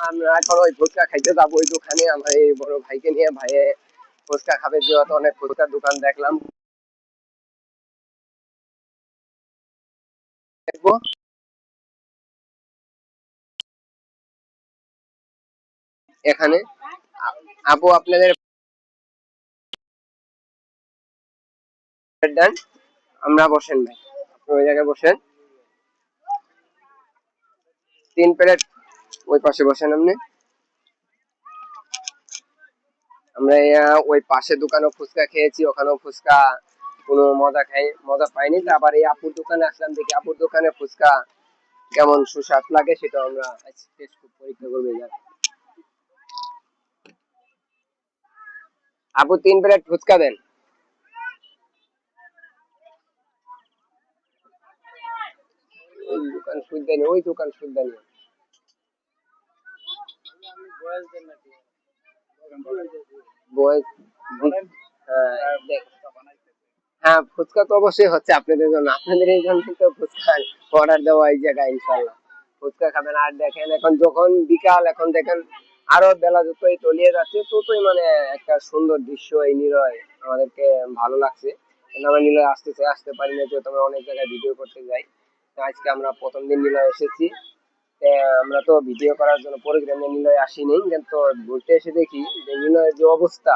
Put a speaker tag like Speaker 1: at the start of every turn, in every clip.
Speaker 1: আমরা এখন ওই ফুচকা খাইতে যাবো ওই দোকানে, আমার এই বড় ভাইকে নিয়ে। ভাইয়ে ফুচকা খাবে, যেহেতু অনেক ফুচকার দোকান দেখলাম, দেখবো। এখানে আপু আপনাদের দেন, আমরা বসেন ভাই, আপনি ওই জায়গায় বসেন। 3 প্লেট ওই পাশে বসেন আপনি। আমরা ওই পাশে দোকানে ফুচকা খেয়েছি, ওখানেও ফুচকা কোনো মজা পাইনি। তো আবার এই আপুর দোকানে আসলাম, দেখি আপুর দোকানে ফুচকা কেমন সুস্বাদ লাগে সেটা আমরা পরীক্ষা করবে যাক। আপু 3 প্লেট ফুচকা দেন। ওই দোকান সুদ্দানি, ওই দোকান সুদ্দানি। বয়েস, হ্যাঁ হ্যাঁ, ফুচকা তো অবশ্যই হচ্ছে আপনাদের জন্য, আপনাদের এই জন্য তো ফুচকা অর্ডার দেওয়া এই জায়গায় ইনশাল্লাহ। ফুচকা খাবেন। আর দেখেন এখন যখন বিকাল, এখন দেখেন আরো বেলা যতই তলিয়ে যাচ্ছে ততই মানে একটা সুন্দর দৃশ্য এই নিলয় আমাদেরকে ভালো লাগছে। কিন্তু আমরা নিলয় আসতে পারি না, যেহেতু আমরা অনেক জায়গায় ভিডিও করতে যাই। তো আজকে আমরা প্রথম দিন নিলয় এসেছি। আমরা তো ভিডিও করার জন্য প্রোগ্রামে নিলয় আসিনি, কিন্তু ঘুরতে এসে দেখি যে নিলয়ের যে অবস্থা,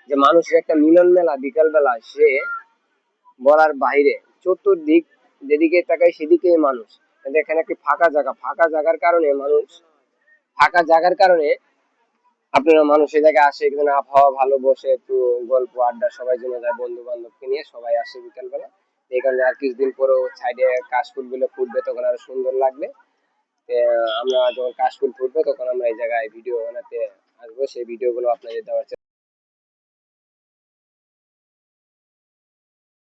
Speaker 1: যে মানুষের একটা মিলন মেলা বিকাল বেলা, সে বলার বাইরে। চতুর্দিক যেদিকে তাকাই সেদিকে মানুষ। কিন্তু এখানে একটি ফাঁকা জায়গা, ফাঁকা জায়গার কারণে আপনারা মানুষ এই জায়গায় আসে, এখানে আবহাওয়া ভালো, বসে একটু গল্প আড্ডা সবাই জমে যায়, বন্ধু বান্ধবকে নিয়ে সবাই আসে বিকাল বেলা। এই কারণে আর কিছুদিন পরেও সাইডে কাশফুল গুলো ফুটবে, তখন আরো সুন্দর লাগবে। আমরা যখন কাশফুল ফুটবে তখন আমরা এই জায়গায় ভিডিও বানাতে আসবো, সেই ভিডিও গুলো আপনাদের দেওয়ার